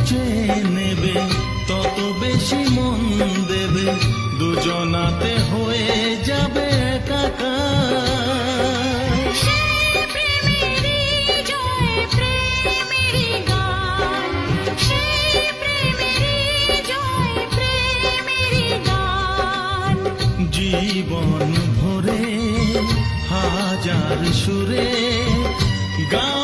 চেয়ে নেবে তত বেশি মন দেবে, দুজনাতে হয়ে যাবে একাকার। সেই প্রেমেরই জয় প্রেমেরই গান, সেই প্রেমেরই জয় প্রেমেরই গান। জীবন ভরে হাজার সুরে গান